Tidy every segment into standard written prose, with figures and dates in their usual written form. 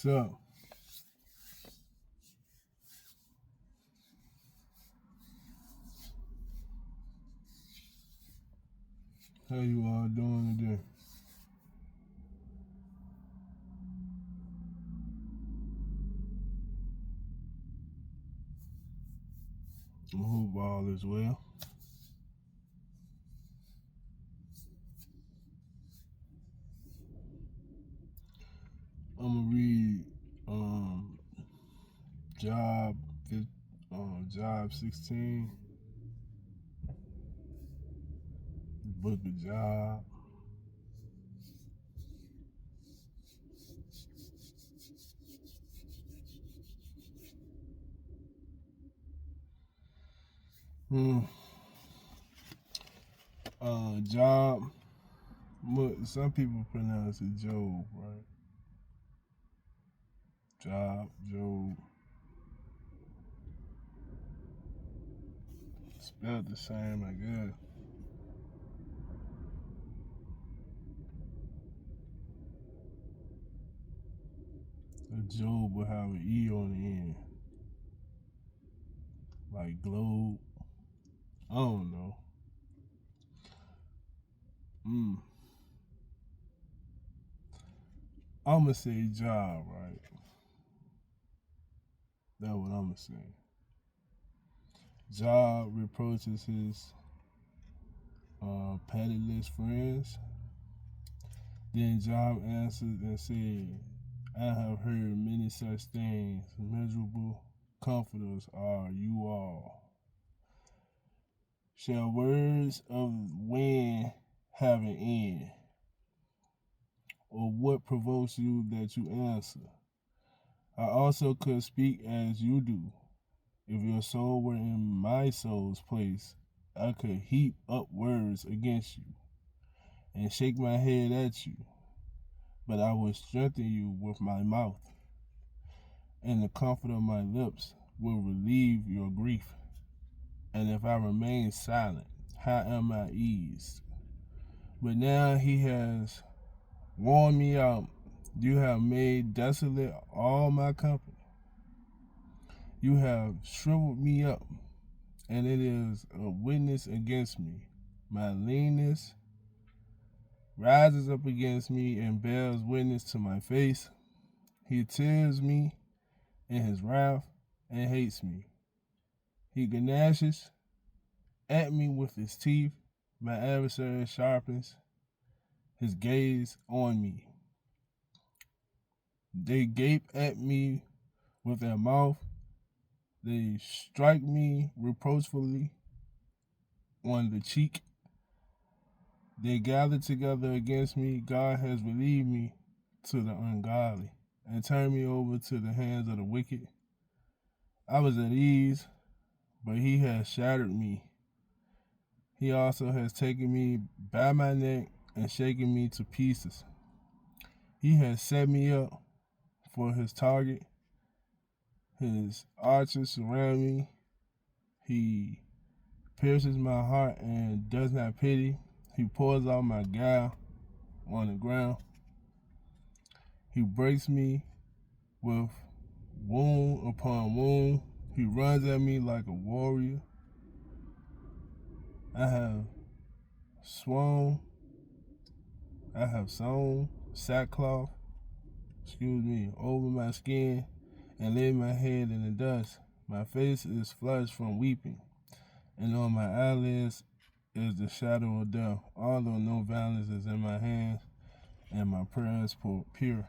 What's up? How you all doing today? I hope all is well. I'm gonna read Job Job 16, Book of Job. Hmm. Job. Some people pronounce it Job, right? Job. Spelled the same, I guess. Job will have an E on the end, like globe. I don't know. Hmm. I'm gonna say job, right? That's what I'm gonna say. Job reproaches his penniless friends. Then Job answered and said, I have heard many such things. Miserable comforters are you all. Shall words of wind have an end? Or what provokes you that you answer? I also could speak as you do. If your soul were in my soul's place, I could heap up words against you and shake my head at you. But I will strengthen you with my mouth, and the comfort of my lips will relieve your grief. And if I remain silent, how am I eased? But now he has worn me out. You have made desolate all my company. You have shriveled me up, and it is a witness against me. My leanness rises up against me and bears witness to my face. He tears me in his wrath and hates me. He gnashes at me with his teeth. My adversary sharpens his gaze on me. They gape at me with their mouth. They strike me reproachfully on the cheek. They gather together against me. God has relieved me to the ungodly and turned me over to the hands of the wicked. I was at ease, but he has shattered me. He also has taken me by my neck and shaken me to pieces. He has set me up for his target. His archers surround me. He pierces my heart and does not pity. He pours out my gall on the ground. He breaks me with wound upon wound. He runs at me like a warrior. I have sworn, I have sewn sackcloth, over my skin and laid my head in the dust. My face is flushed from weeping, and on my eyelids is the shadow of death, although no violence is in my hands, and my prayer is pure.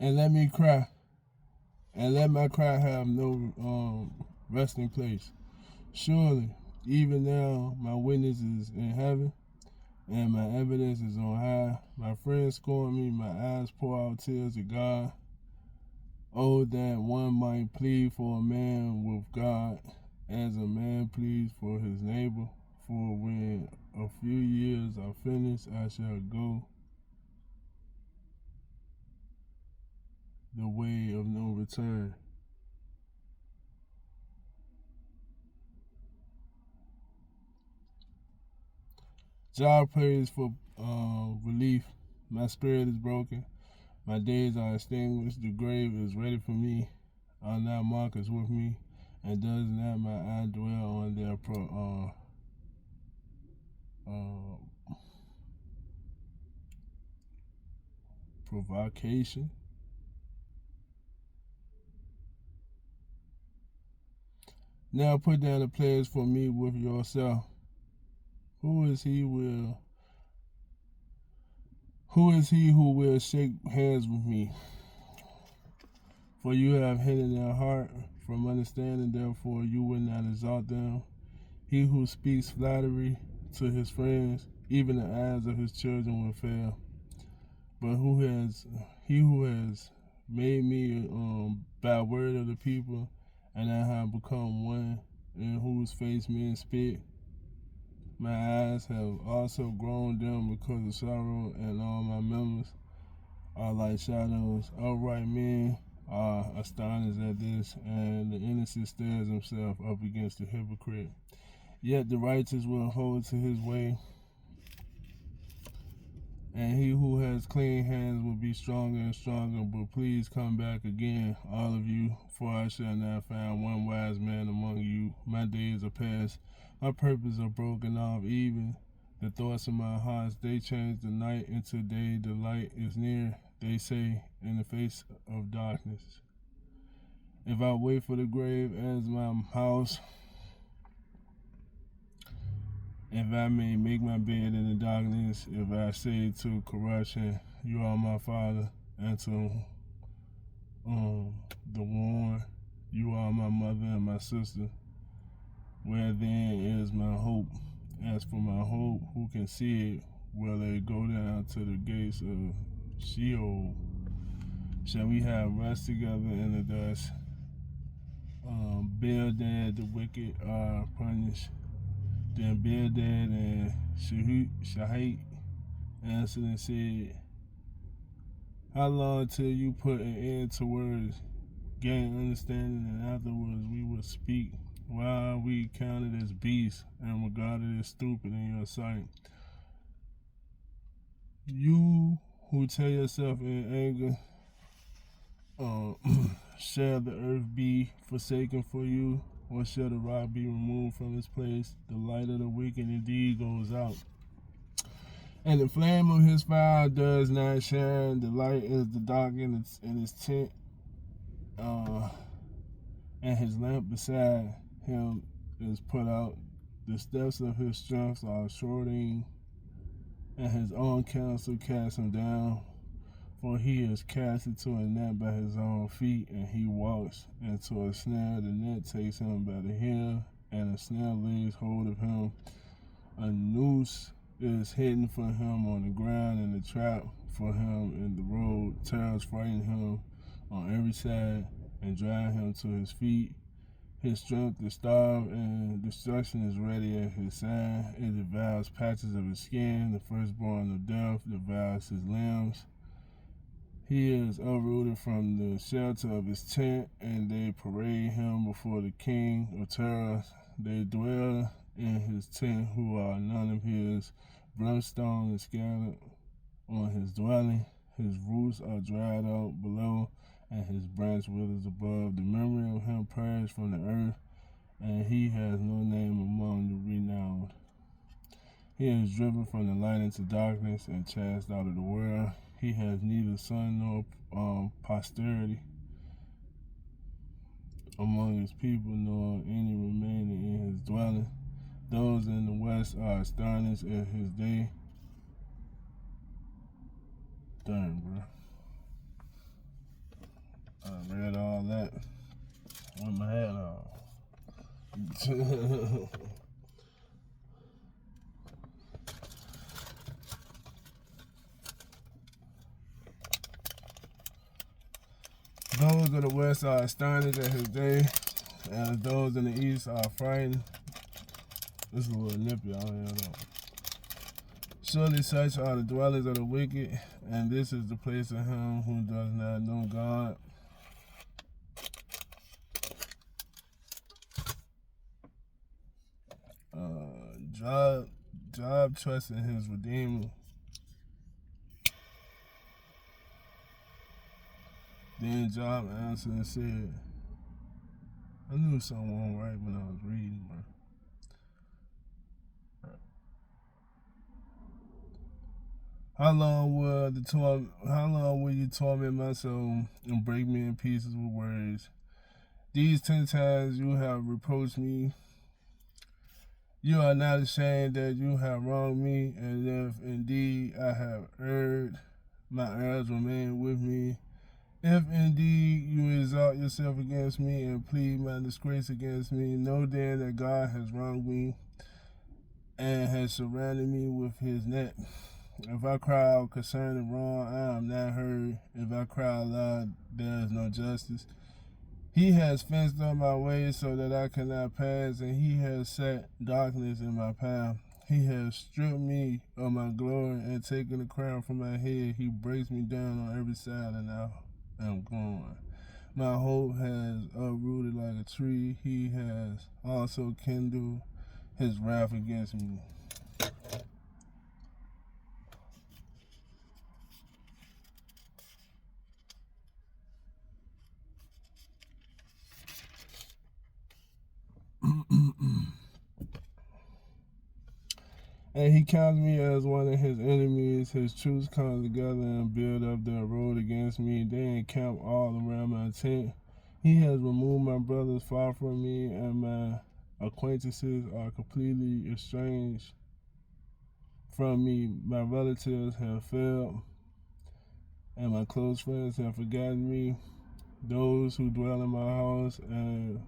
And let me cry, and let my cry have no resting place. Surely, even now, my witness is in heaven, and my evidence is on high. My friends scorn me, my eyes pour out tears of God. Oh, that one might plead for a man with God as a man pleads for his neighbor. For when a few years are finished, I shall go the way of no return. Jah prays for relief. My spirit is broken. My days are extinguished. The grave is ready for me. Are not markers with me? And does not my eye dwell on their provocation? Now put down the pledge for me with yourself. Who is he who will shake hands with me? For you have hidden their heart from understanding, therefore you will not exalt them. He who speaks flattery to his friends, even the eyes of his children will fail. But he who has made me by word of the people, and I have become one in whose face men spit. My eyes have also grown dim because of sorrow, and all my members are like shadows. Upright men are astonished at this, and the innocent stirs himself up against the hypocrite. Yet the righteous will hold to his way, and he who has clean hands will be stronger and stronger. But please come back again, all of you, for I shall not find one wise man among you. My days are past, my purposes are broken off, even the thoughts of my heart, they change the night into day, the light is near, they say, in the face of darkness. If I wait for the grave as my house, if I may make my bed in the darkness, if I say to corruption, you are my father, and to the worn, you are my mother and my sister, where then is my hope? As for my hope, who can see it? Will it go down to the gates of Sheol? Shall we have rest together in the dust? Bildad the wicked are punished. Then Bildad and Shahate answered and said, how long till you put an end to words, gain understanding, and afterwards we will speak? Why are we counted as beasts and regarded as stupid in your sight? You who tell yourself in anger, shall the earth be forsaken for you, or shall the rock be removed from its place? The light of the wicked indeed goes out, and the flame of his fire does not shine. The light is the dark in his tent, and his lamp beside him is put out. The steps of his strength are shortening, and his own counsel casts him down. For he is cast into a net by his own feet, and he walks into a snare. The net takes him by the heel, and a snare lays hold of him. A noose is hidden for him on the ground, and a trap for him in the road. Terrors frighten him on every side and drive him to his feet. His strength is starved, and destruction is ready at his side. It devours patches of his skin. The firstborn of death devours his limbs. He is uprooted from the shelter of his tent, and they parade him before the king of terrors. They dwell in his tent who are none of his. Brimstone is scattered on his dwelling. His roots are dried out below, and his branch withers above. The memory of him perished from the earth, and he has no name among the renowned. He is driven from the light into darkness and cast out of the world. He has neither son nor posterity among his people, nor any remaining in his dwelling. Those in the west are astonished at his day. Dang, bro. I read all that with my head on. Those Those of the west are astonished at his day, as those in the east are frightened. This is a little nippy, I don't know. Surely such are the dwellers of the wicked, and this is the place of him who does not know God. Job trusted his Redeemer. Then Job answered and said, I knew something wasn't right when I was reading, bro. How long will you torment my soul and break me in pieces with words? These 10 times you have reproached me. You are not ashamed that you have wronged me, and if indeed I have erred, my errors remain with me. If indeed you exalt yourself against me and plead my disgrace against me, know then that God has wronged me and has surrounded me with his net. If I cry out concerning wrong, I am not heard. If I cry aloud, there is no justice. He has fenced up my way so that I cannot pass, and he has set darkness in my path. He has stripped me of my glory and taken the crown from my head. He breaks me down on every side, and I am gone. My hope has uprooted like a tree. He has also kindled his wrath against me. And he counts me as one of his enemies. His troops come together and build up their road against me. They encamp all around my tent. He has removed my brothers far from me, and my acquaintances are completely estranged from me. My relatives have failed, and my close friends have forgotten me. Those who dwell in my house and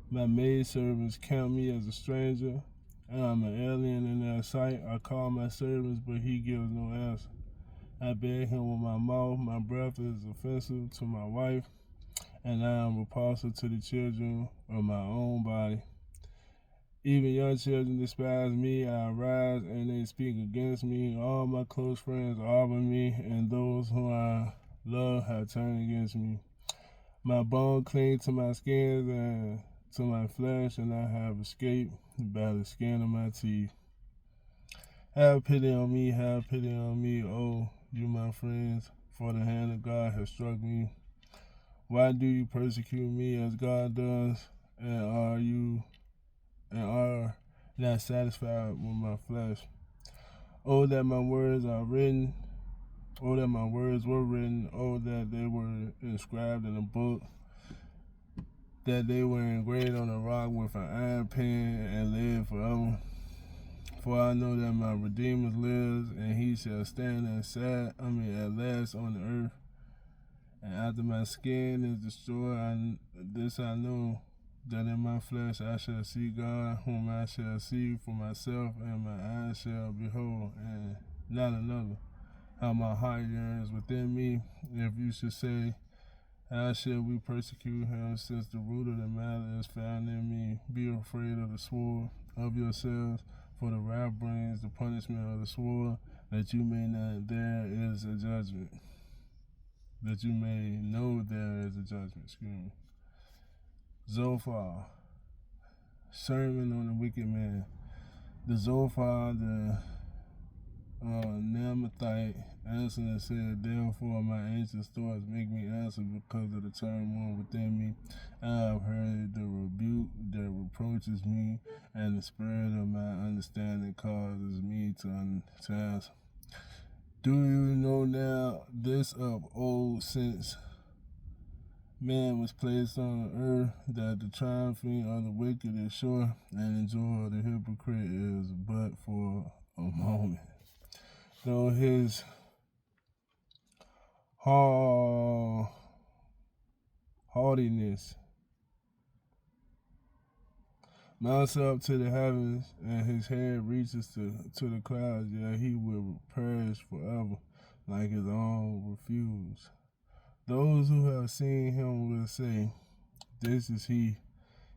my maidservants count me as a stranger. I am an alien in their sight. I call my servants, but he gives no answer. I beg him with my mouth. My breath is offensive to my wife, and I am repulsive to the children of my own body. Even young children despise me. I arise, and they speak against me. All my close friends are with me, and those whom I love have turned against me. My bones cling to my skins and to my flesh, and I have escaped by the skin of my teeth. Have pity on me, oh, you my friends, for the hand of God has struck me. Why do you persecute me as God does, and are not satisfied with my flesh? Oh, that my words are written, oh, that my words were written, oh, that they were inscribed in a book, that they were engraved on a rock with an iron pen and live forever. For I know that my Redeemer lives, and he shall stand at last on the earth. And after my skin is destroyed, this I know, that in my flesh I shall see God, whom I shall see for myself, and my eyes shall behold, and not another. How my heart yearns within me, if you should say, how shall we persecute him, since the root of the matter is found in me? Be afraid of the sword of yourselves, for the wrath brings the punishment of the sword, that you may not there is a judgment. That you may know there is a judgment. Zophar, sermon on the wicked man. The Zophar, the Naamathite, answered and said, therefore my anxious thoughts make me answer because of the turmoil within me. I have heard the rebuke that reproaches me, and the spirit of my understanding causes me to answer. Do you know now this of old, since man was placed on earth, that the triumphing of the wicked is sure, and the joy of the hypocrite is but for a moment? Though his haughtiness mounts up to the heavens, and his head reaches to the clouds, yet he will perish forever, like his own refuse. Those who have seen him will say, this is he.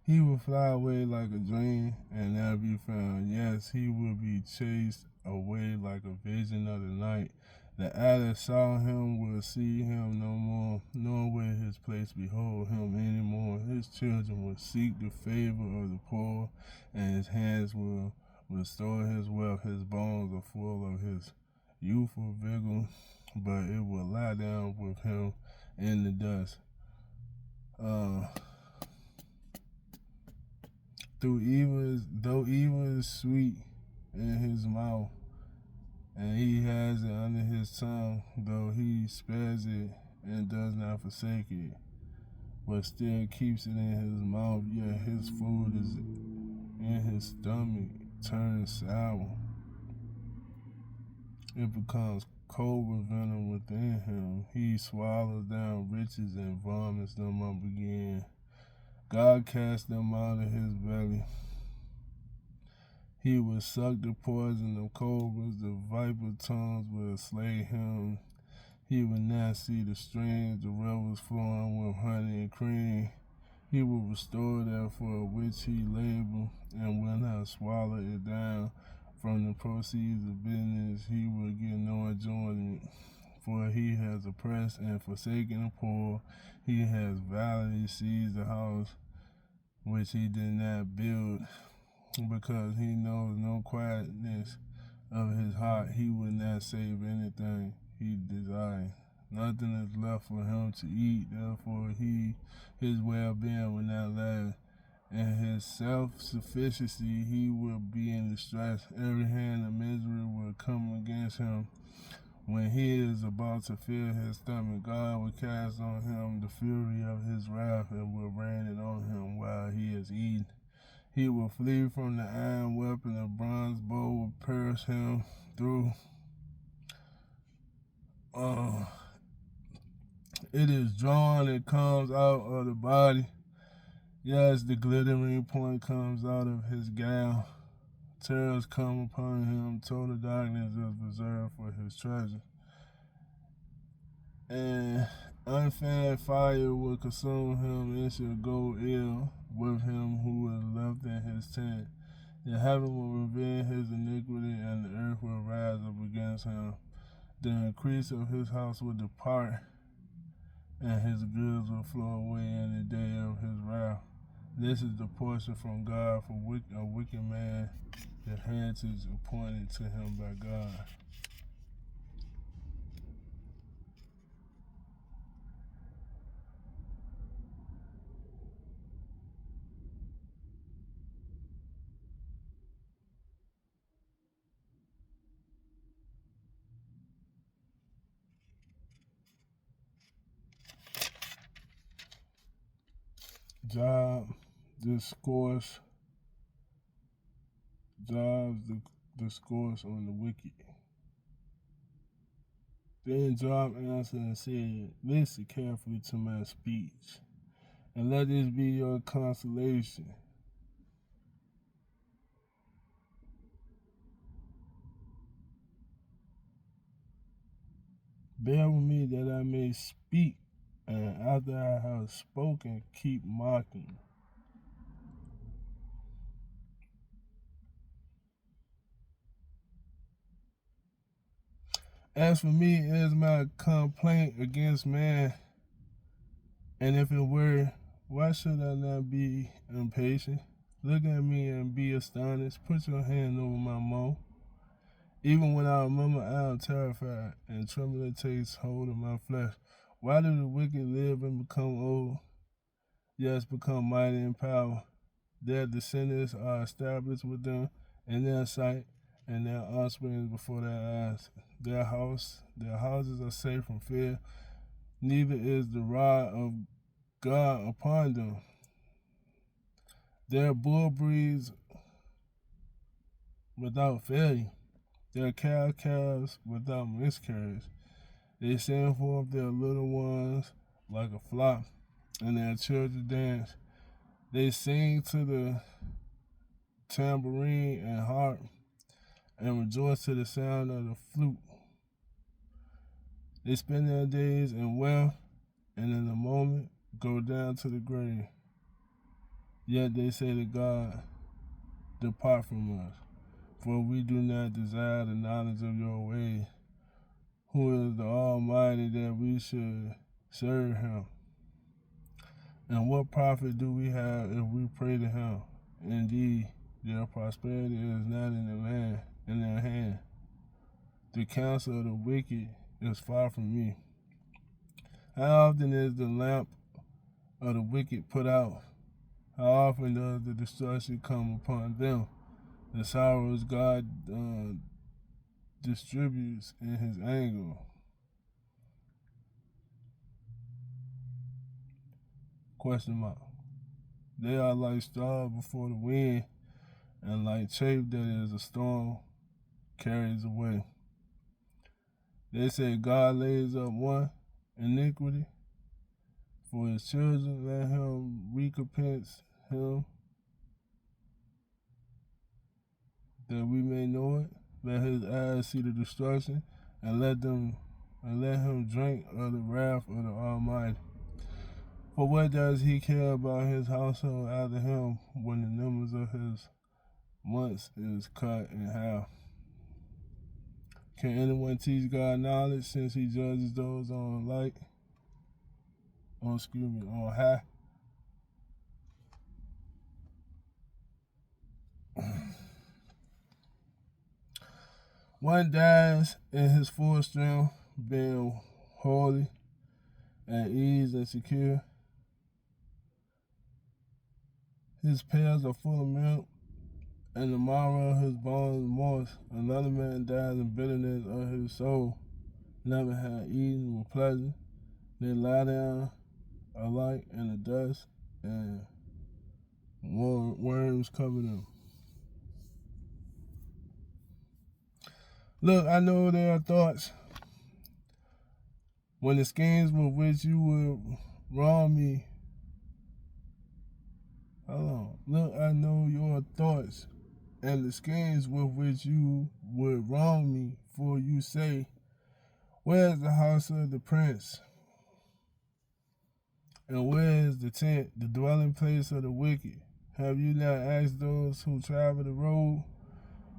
He will fly away like a dream and never be found. Yes, he will be chased away like a vision of the night. The eye that saw him will see him no more, nor will his place behold him anymore. His children will seek the favor of the poor, and his hands will restore his wealth. His bones are full of his youthful vigor, but it will lie down with him in the dust. Though evil is sweet in his mouth, and he has it under his tongue, though he spares it and does not forsake it, but still keeps it in his mouth, yet his food is in his stomach turns sour. It becomes cobra venom within him. He swallows down riches and vomits them up again. God cast them out of his belly. He will suck the poison of cobras, the viper tongues will slay him. He will not see the streams, the rivers flowing with honey and cream. He will restore that for which he labored, and will not swallow it down. From the proceeds of business he will get no enjoyment, for he has oppressed and forsaken the poor. He has violently seized the house which he did not build, because he knows no quietness of his heart. He will not save anything he desires. Nothing is left for him to eat, therefore his well-being will not last. In his self-sufficiency he will be in distress. Every hand of misery will come against him. When he is about to fill his stomach, God will cast on him the fury of his wrath and will rain it on him while he is eating. He will flee from the iron weapon, the bronze bow will pierce him through. It is drawn, it comes out of the body. Yes, the glittering point comes out of his gown. Terrors come upon him, total darkness is reserved for his treasure. And unfanned fire will consume him, it shall go ill with him who is left in his tent. The heaven will reveal his iniquity, and the earth will rise up against him. The increase of his house will depart, and his goods will flow away in the day of his wrath. This is the portion from God for a wicked man, the heritage appointed to him by God. Job discourse on the wicked. Then Job answered and said, listen carefully to my speech, and let this be your consolation. Bear with me that I may speak, and after I have spoken, keep mocking. As for me, it is my complaint against man, and if it were, why should I not be impatient? Look at me and be astonished. Put your hand over my mouth. Even when I remember, I am terrified, and trembling takes hold of my flesh. Why do the wicked live and become old? Yes, become mighty in power. Their descendants are established with them in their sight, and their offspring before their eyes. Their houses are safe from fear, neither is the rod of God upon them. Their bull breeds without failure, their calves without miscarriage. They send forth their little ones like a flock, and their children dance. They sing to the tambourine and harp, and rejoice to the sound of the flute. They spend their days in wealth, and in a moment go down to the grave. Yet they say to God, depart from us, for we do not desire the knowledge of your ways. Who is the Almighty that we should serve him? And what profit do we have if we pray to him? Indeed, their prosperity is not in their hand. The counsel of the wicked is far from me. How often is the lamp of the wicked put out? How often does the destruction come upon them? The sorrows God distributes in his anger. Question mark. They are like straw before the wind, and like chaff that is a storm carries away. They say God lays up one iniquity for his children, let him recompense him, that we may know it. Let his eyes see the destruction, and let him drink of the wrath of the Almighty. For what does he care about his household after him, when the numbers of his months is cut in half? Can anyone teach God knowledge, since he judges those on high? One dies in his full strength, being holy, at ease and secure. His pails are full of milk, and the marrow of his bones moist. Another man dies in bitterness of his soul, never had eaten with pleasure. They lie down alike in the dust, and worms cover them. Look, I know there are thoughts. When the schemes with which you would wrong me. Look, I know your thoughts, and the schemes with which you would wrong me. For you say, where is the house of the prince? And where is the tent, the dwelling place of the wicked? Have you not asked those who travel the road?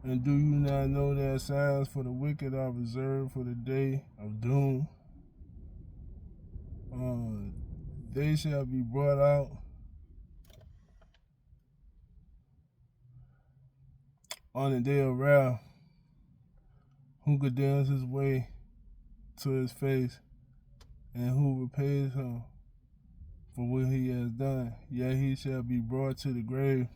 And do you not know that signs for the wicked are reserved for the day of doom? They shall be brought out on the day of wrath. Who condemns his way to his face, and who repays him for what he has done? Yet he shall be brought to the grave,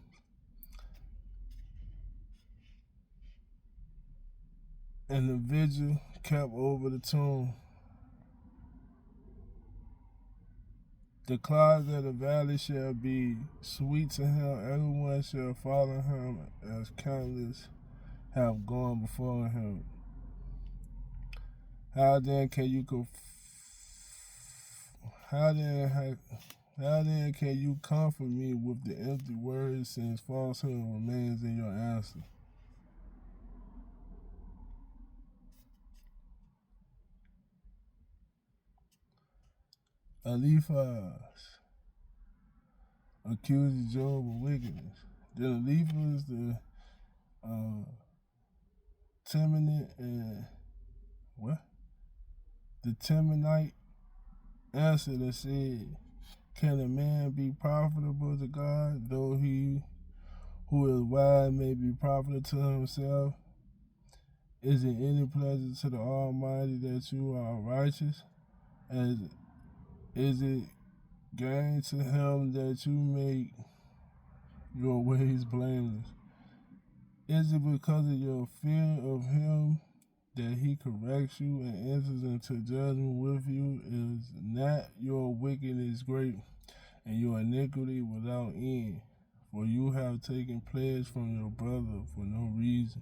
and the vigil kept over the tomb. The clouds of the valley shall be sweet to him. Everyone shall follow him, as countless have gone before him. How then can you comfort me with the empty words, since falsehood remains in your answer? Eliphaz accuses Job of wickedness. Then Eliphaz, the Temanite and the Temanite answered and said, can a man be profitable to God, though he who is wise may be profitable to himself? Is it any pleasure to the Almighty that you are righteous? And is it gain to him that you make your ways blameless? Is it because of your fear of him that he corrects you and enters into judgment with you? Is not your wickedness great, and your iniquity without end? For you have taken pledge from your brother for no reason,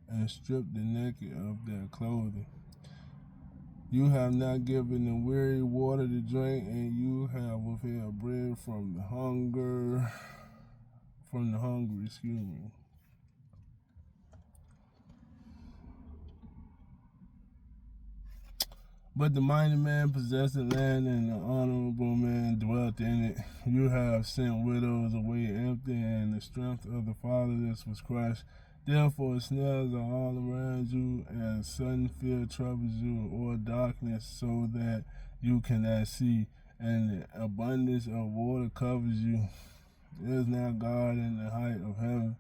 and stripped the naked of their clothing. You have not given the weary water to drink, and you have withheld bread from the hungry. But the mighty man possessed the land, and the honorable man dwelt in it. You have sent widows away empty, and the strength of the fatherless was crushed. Therefore snares are all around you, and sudden fear troubles you, or darkness, so that you cannot see, and the abundance of water covers you. Is not God in the height of heaven,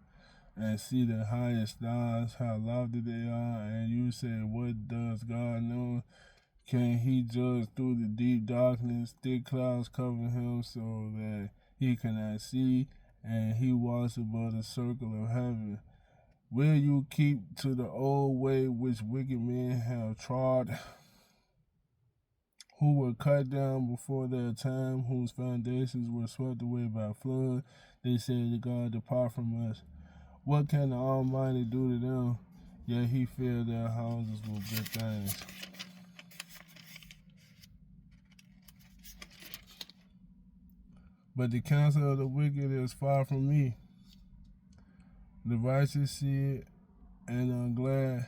and see the highest stars, how lofty they are, and you say, what does God know? Can he judge through the deep darkness? Thick clouds cover him so that he cannot see, and he walks above the circle of heaven. Will you keep to the old way which wicked men have trod, who were cut down before their time, whose foundations were swept away by flood? They said to God, depart from us. What can the Almighty do to them? Yet he filled their houses with good things. But the counsel of the wicked is far from me. The righteous see it and are glad,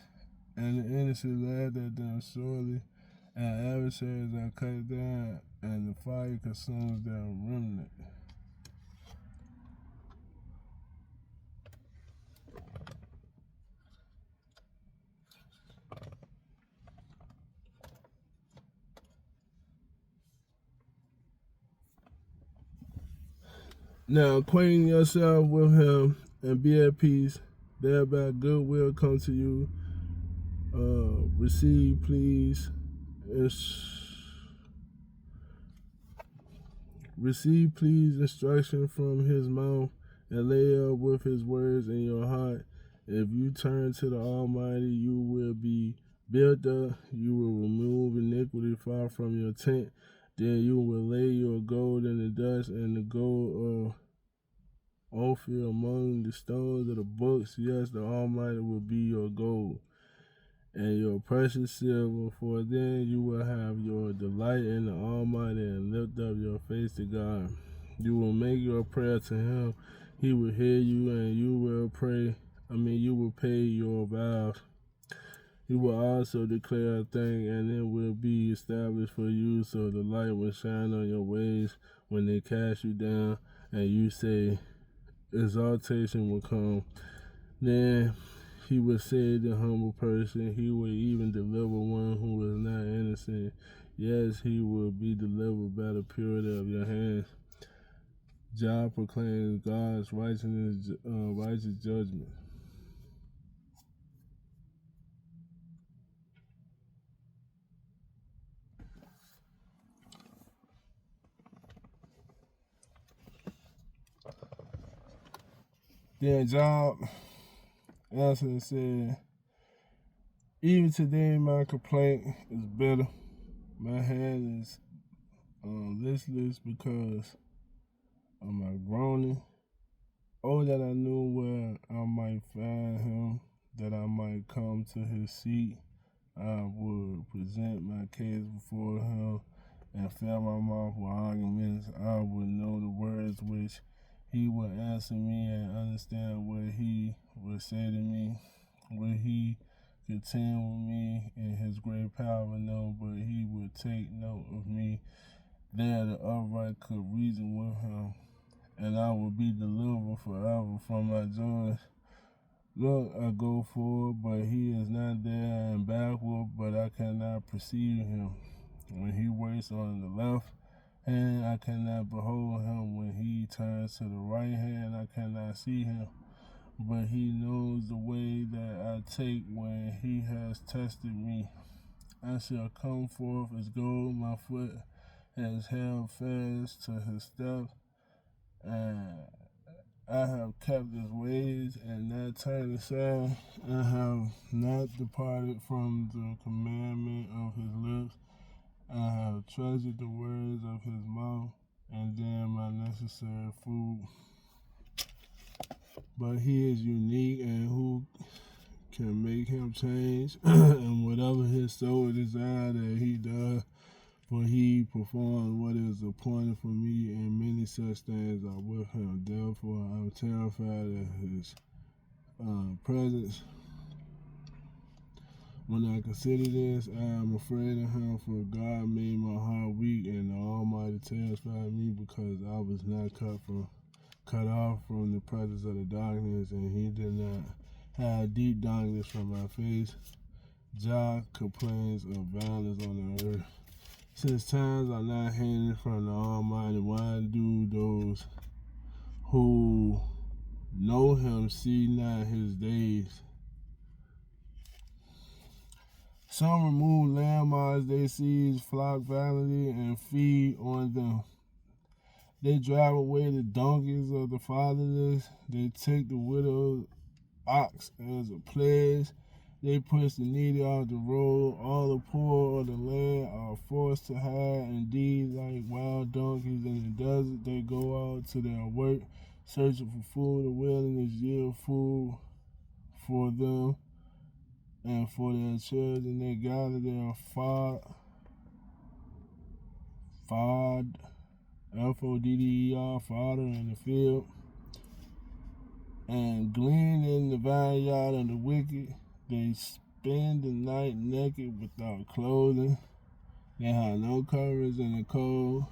and the innocent laugh at them sorely. And adversaries are cut down, and the fire consumes their remnant. Now acquaint yourself with him and be at peace. Thereby good will come to you. Receive, please. Receive, please, instruction from his mouth, and lay up with his words in your heart. If you turn to the Almighty, you will be built up. You will remove iniquity far from your tent. Then you will lay your gold in the dust, and the gold of Ophir among the stones of the books. Yes, the Almighty will be your gold and your precious silver, for then you will have your delight in the Almighty and lift up your face to God. You will make your prayer to him. He will hear you, and you will you will pay your vows. You will also declare a thing, and it will be established for you, so the light will shine on your ways when they cast you down, and you say, exaltation will come. Then he will save the humble person. He will even deliver one who is not innocent. Yes, he will be delivered by the purity of your hands. Jah proclaims God's righteous judgment. Then Job answered and said, even today my complaint is bitter. My hand is listless because of my groaning. Oh, that I knew where I might find him, that I might come to his seat. I would present my case before him and fill my mouth with arguments. I would know the words which he would answer me and understand what he would say to me. Would he contend with me in his great power? No, but he would take note of me. There the upright could reason with him, and I will be delivered forever from my joys. Look, I go forward, but he is not there, and backward, but I cannot perceive him. When he waits on the left hand, I cannot behold him. When he turns to the right hand, I cannot see him. But he knows the way that I take when he has tested me. I shall come forth as gold. My foot has held fast to his steps, and I have kept his ways and not turned aside. I have not departed from the commandment of his lips. I have treasured the words of his mouth, and then my necessary food. But he is unique, and who can make him change? And whatever his soul desires that he does, for he performs what is appointed for me, and many such things are with him. Therefore I am terrified at his presence. When I consider this, I am afraid of him, for God made my heart weak, and the Almighty terrified me, because I was not cut off from the presence of the darkness, and he did not hide deep darkness from my face. Jah complains of violence on the earth. Since times are not hidden from the Almighty, why do those who know him see not his days? Some remove landmarks, they seize flock violently and feed on them. They drive away the donkeys of the fatherless. They take the widow's ox as a pledge. They push the needy off the road. All the poor of the land are forced to hide. Indeed, like wild donkeys in the desert, they go out to their work, searching for food. The wilderness yield food for them and for their children. They gather their F-O-D-D-E-R, fodder in the field, and glean in the vineyard of the wicked. They spend the night naked without clothing. They have no coverings in the cold.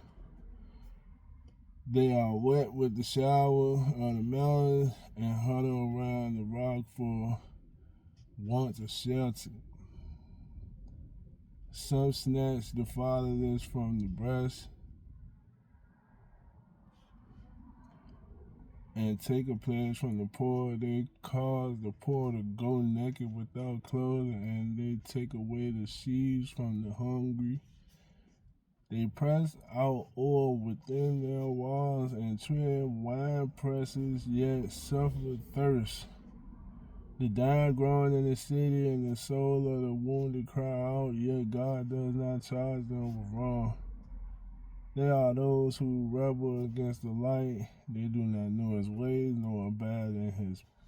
They are wet with the shower of the mountains and huddle around the rock for want of shelter. Some snatch the fatherless from the breast and take a pledge from the poor. They cause the poor to go naked without clothing, and they take away the sheaves from the hungry. They press out oil within their walls and tread wine presses, yet suffer thirst. The dying groan in the city, and the soul of the wounded cry out, yet God does not charge them with wrong. They are those who rebel against the light. They do not know his ways, nor abide in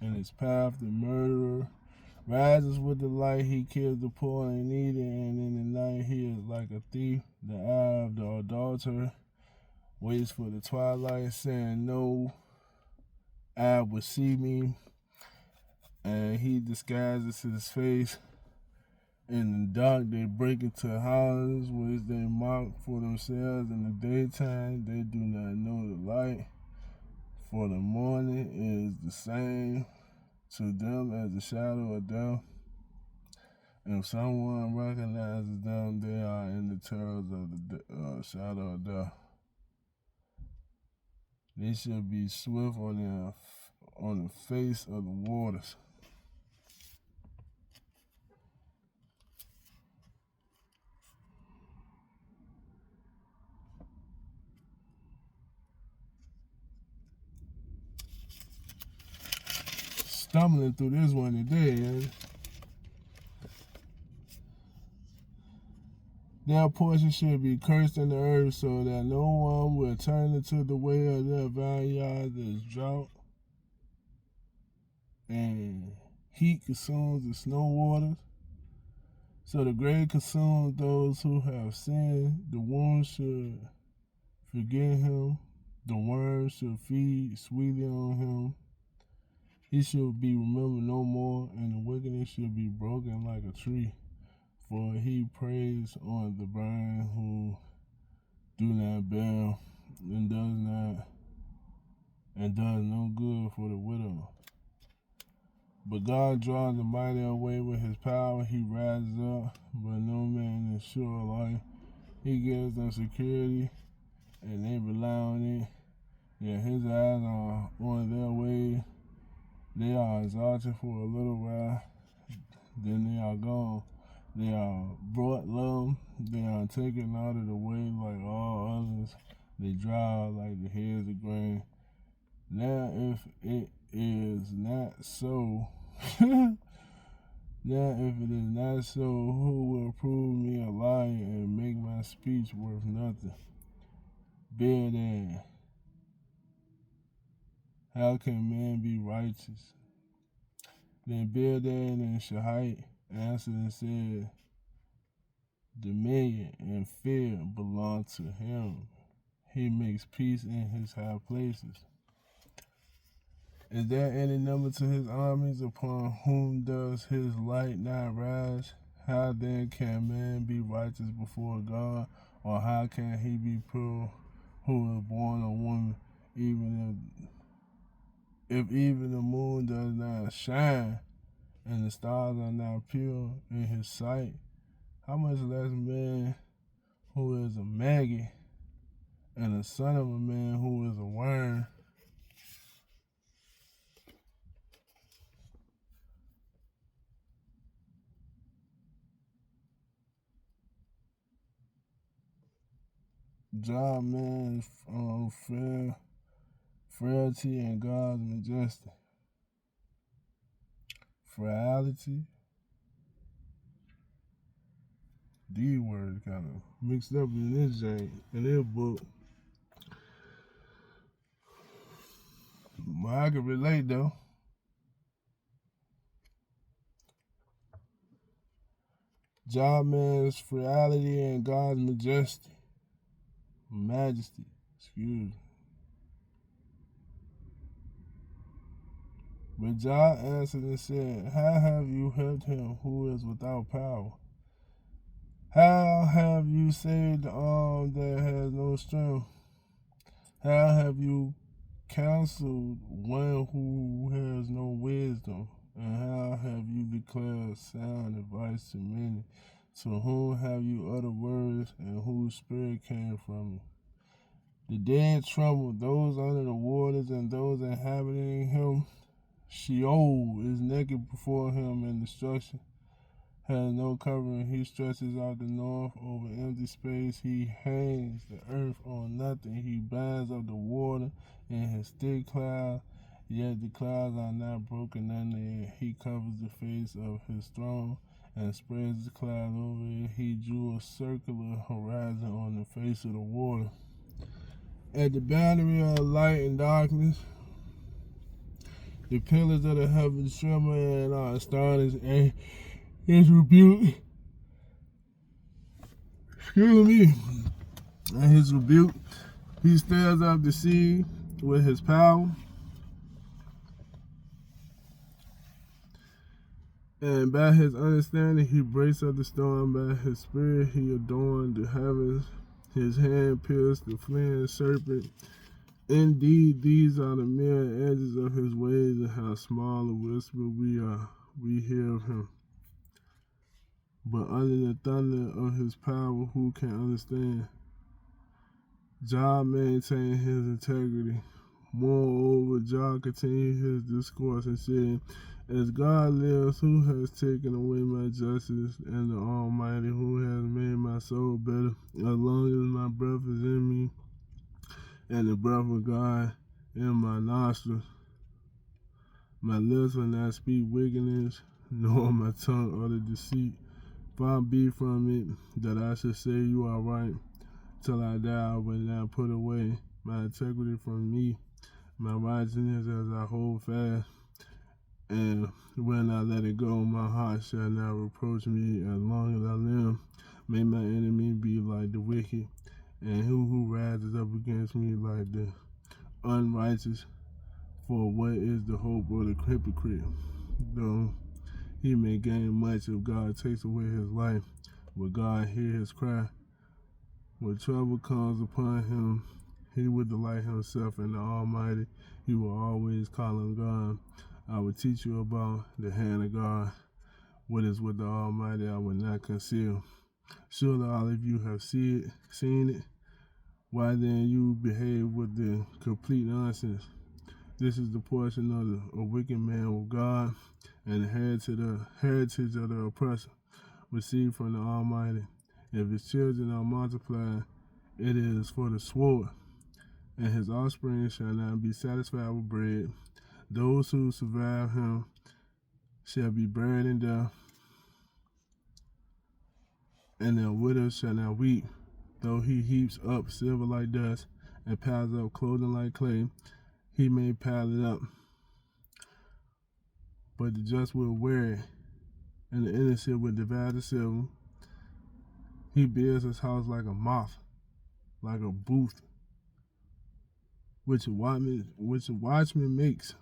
his path. The murderer rises with the light. He kills the poor and needy, and in the night he is like a thief. The eye of the adulterer waits for the twilight, saying, no eye will see me. And he disguises his face. In the dark, they break into houses which they mock for themselves. In the daytime, they do not know the light, for the morning is the same to them as the shadow of death. If someone recognizes them, they are in the terrors of the shadow of death. They should be swift on the face of the waters. Stumbling through this one today. Their portion should be cursed in the earth, so that no one will turn into the way of their vineyards. As drought and heat consumes the snow waters, so the grave consumes those who have sinned. The worm should forget him. The worm should feed sweetly on him. He should be remembered no more, and the wickedness should be broken like a tree. For he preys on the blind who do not bear, and does no good for the widow. But God draws the mighty away with his power. He rises up, but no man is sure of life. He gives them security, and they rely on it. Yet his eyes are on their way. They are exalted for a little while, then they are gone. They are brought low. They are taken out of the way like all others. They dry out like the heads of grain. Now if it is not so, who will prove me a liar and make my speech worth nothing? Bildad, how can man be righteous? Then Bildad and Shahite answered and said, dominion and fear belong to him. He makes peace in his high places. Is there any number to his armies? Upon whom does his light not rise? How then can man be righteous before God? Or how can he be pure who is born a woman? Even if even the moon does not shine and the stars are not pure in his sight, how much less man who is a maggot and the son of a man who is a worm? Job man's frailty and God's majesty. Frailty. These words kind of mixed up in this book. But I can relate though. Job man's frailty and God's majesty. Excuse me. But Job answered and said, how have you helped him who is without power? How have you saved the arm that has no strength? How have you counseled one who has no wisdom? And how have you declared sound advice to many? To whom have you uttered words, and whose spirit came from you? The dead tremble, those under the waters, and those inhabiting him. Sheol is naked before him, and destruction has no covering. He stretches out the north over empty space. He hangs the earth on nothing. He binds up the water in his thick cloud, yet the clouds are not broken under it. He covers the face of his throne and spreads the cloud over it. He drew a circular horizon on the face of the water. At the boundary of light and darkness, the pillars of the heavens tremble and are astonished, and his rebuke, and his rebuke, he stirs up the sea with his power, and by his understanding he breaks up the storm. By his spirit he adorned the heavens. His hand pierced the fleeing serpent. Indeed, these are the mere edges of his ways, and how small a whisper we hear of him. But under the thunder of his power, who can understand? Job maintained his integrity. Moreover, Job continued his discourse and said, as God lives, who has taken away my justice, and the Almighty, who has made my soul better, as long as my breath is in me, and the breath of God in my nostrils. My lips will not speak wickedness, nor my tongue utter deceit. Far be from it that I should say you are right. Till I die, I will not put away my integrity from me. My righteousness as I hold fast, and when I let it go, my heart shall not reproach me as long as I live. May my enemy be like the wicked, and who rises up against me like the unrighteous. For what is the hope of the hypocrite? Though he may gain much, if God takes away his life, will God hear his cry? When trouble comes upon him, he will delight himself in the Almighty. He will always call on God. I will teach you about the hand of God. What is with the Almighty, I will not conceal. Surely all of you have seen it. Why then you behave with the complete nonsense? This is the portion of a wicked man with God, and the heritage of the oppressor, received from the Almighty. If his children are multiplied, it is for the sword, and his offspring shall not be satisfied with bread. Those who survive him shall be buried in death, and their widows shall not weep. Though he heaps up silver like dust, and piles up clothing like clay, he may pile it up. But the just will wear it, and the innocent will divide the silver. He builds his house like a moth, like a booth, which a watchman makes.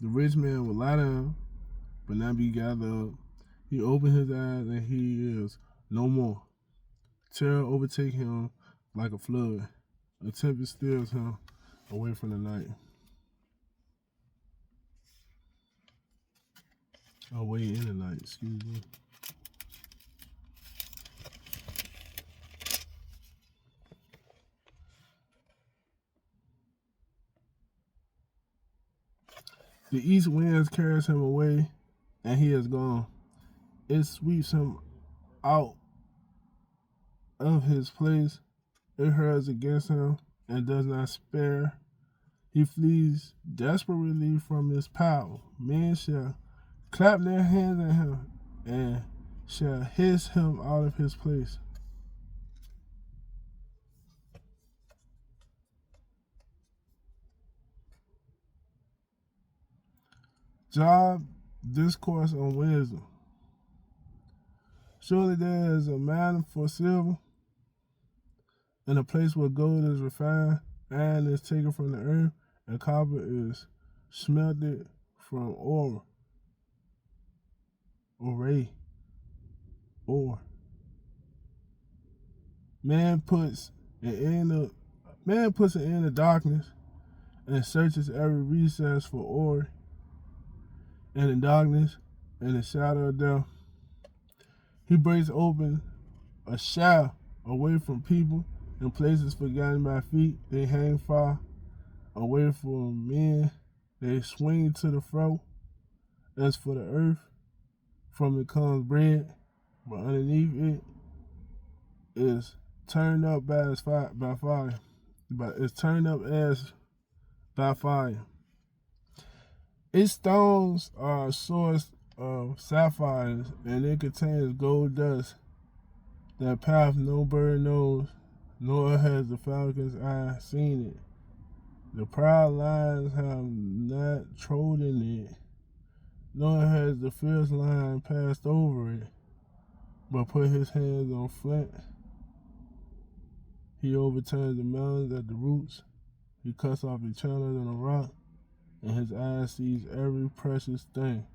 The rich man will lie down, but now be gathered up. He opened his eyes, and he is no more. Terror overtakes him like a flood. A tempest steals him away from the night. Away in the night, excuse me. The east wind carries him away, and he is gone. It sweeps him out of his place. It hurls against him and does not spare. He flees desperately from his power. Men shall clap their hands at him and shall hiss him out of his place. Job discourse on wisdom. Surely there is a mine for silver, in a place where gold is refined, iron is taken from the earth, and copper is smelted from ore. Man puts an end to darkness and searches every recess for ore, and in darkness and the shadow of death. He breaks open a shaft away from people in places forgotten by feet. They hang far away from men. They swing to the fro. As for the earth, from it comes bread, but underneath it is turned up by fire. But it's turned up as by fire. Its stones are a source of sapphires, and it contains gold dust. That path no bird knows, nor has the falcon's eye seen it. The proud lions have not trodden it, nor has the fierce lion passed over it, but put his hands on flint. He overturns the mountains at the roots. He cuts off the channels in the rock, and his eye sees every precious thing.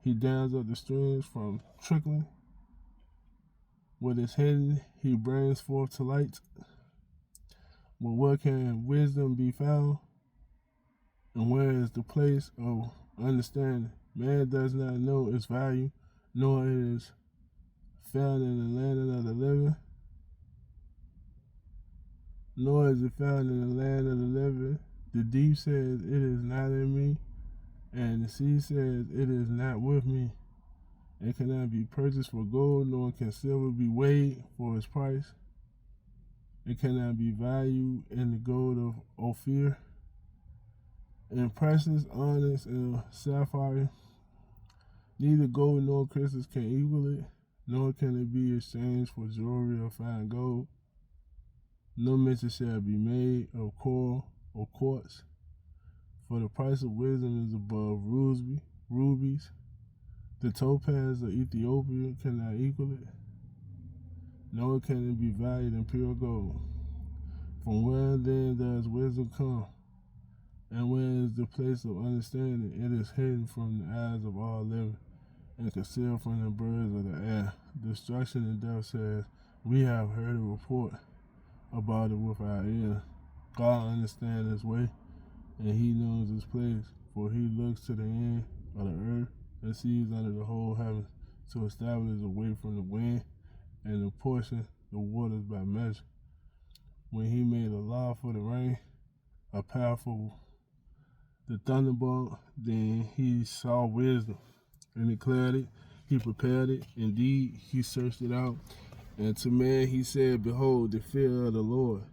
He dams up the streams from trickling. What is hidden, he brings forth to light. But where can wisdom be found? And where is the place of understanding? Man does not know its value, nor it is found in the land of the living. Nor is it found in the land of the living. The deep says, it is not in me, and the sea says, it is not with me. It cannot be purchased for gold, nor can silver be weighed for its price. It cannot be valued in the gold of Ophir, and precious, onyx, and sapphire. Neither gold nor crystals can equal it, nor can it be exchanged for jewelry of fine gold. No mention shall be made of coral or quartz, for the price of wisdom is above rubies. The topaz of Ethiopia cannot equal it, nor can it be valued in pure gold. From where then does wisdom come? And where is the place of understanding? It is hidden from the eyes of all living, and concealed from the birds of the air. Destruction and death says, we have heard a report about it with our ears. God understands his way, and he knows his place, for he looks to the end of the earth and sees under the whole heavens, to establish a way from the wind and to portion the waters by measure. When he made a law for the rain, a path for the thunderbolt, then he saw wisdom and declared it. He prepared it. Indeed, he searched it out. And to man he said, behold, the fear of the Lord,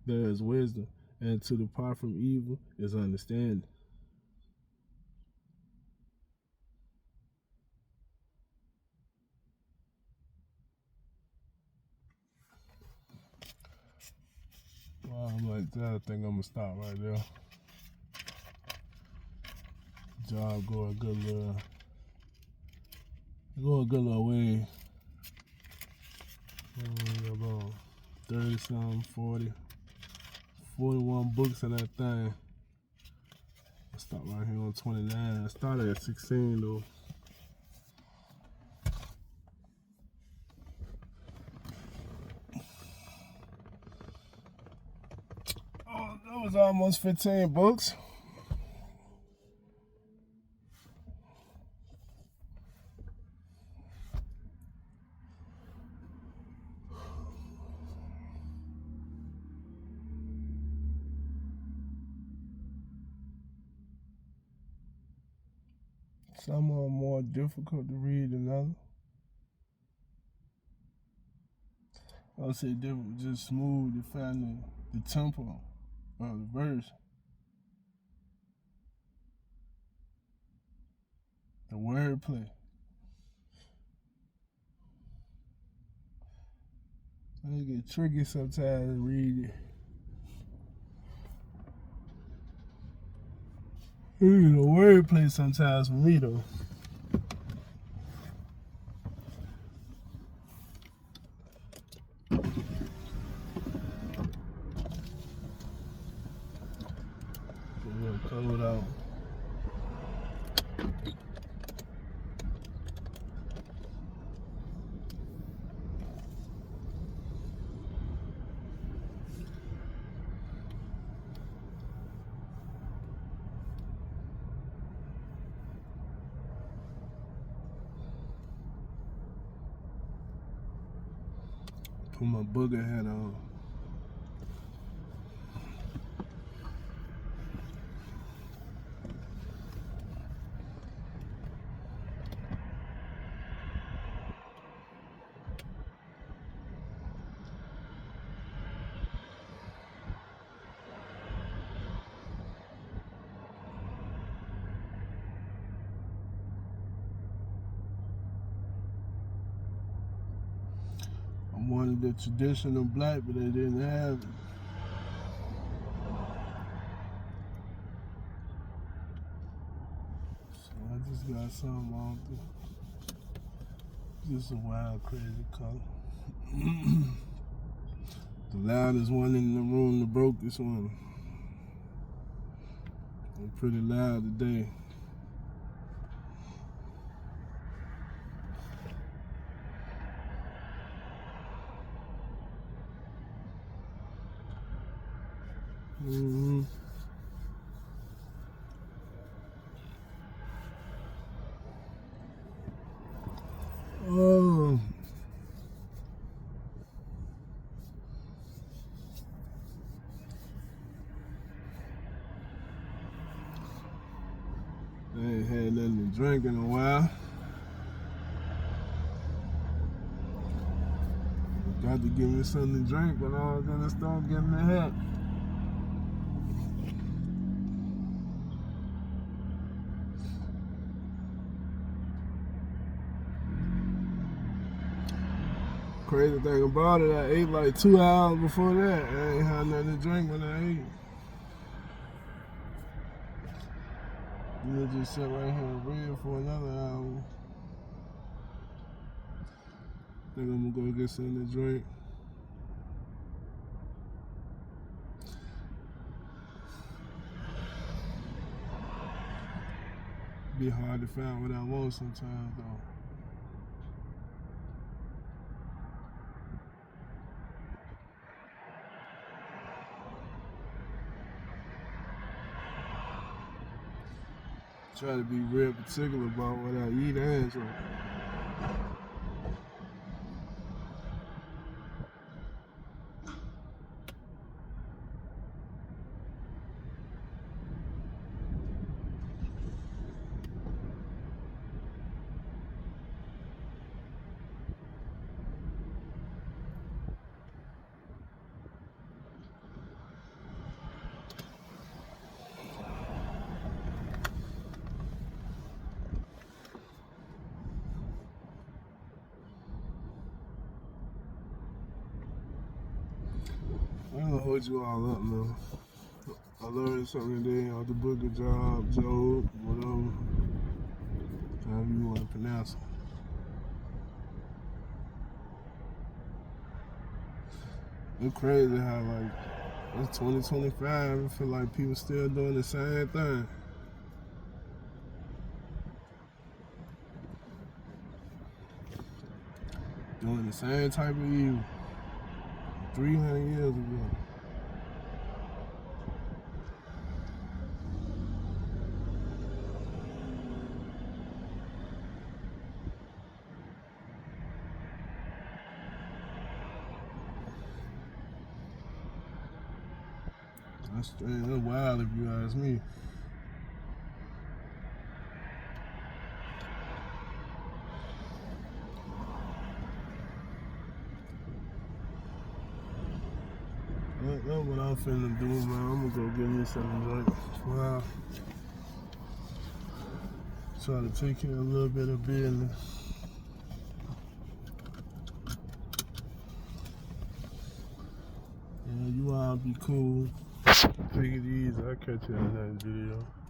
there is wisdom, and to depart from evil is understanding. Well, I'm like that. I think I'm gonna stop right there. Job go a good little way. About 30 something, 40, 41 books of that thing. I stopped right here on 29. I started at 16 though. was almost 15 books. Some are more difficult to read than others. I would say difficult, just smooth to find the tempo of the verse. The wordplay. I get tricky sometimes to read it. The wordplay sometimes for me though. Cold out. Put my booger hat on. I wanted the traditional black, but they didn't have it. So I just got something on through. Just a wild, crazy color. The loudest one in the room, the brokest one. I'm pretty loud today. Mm-hmm. Oh. I ain't had nothing to drink in a while. Got to give me something to drink when I was in the store getting the hat. Crazy thing about it, I ate like 2 hours before that. I ain't had nothing to drink when I ate. You just sit right here and read for another hour. Think I'm gonna go get something to drink. Be hard to find what I want sometimes though. Try to be real particular about what I eat and so. I'm gonna hold you all up now. I learned something today out the book of Job, whatever. However you want to pronounce it. It's crazy how like it's 2025. I feel like people still doing the same thing. Doing the same type of evil 300 years ago. That's wild if you ask me. That's what I'm finna do, man. I'm gonna go get me something right. Wow. Try to take care of a little bit of business. Yeah, you all be cool. Take it easy. I'll catch you in the next video.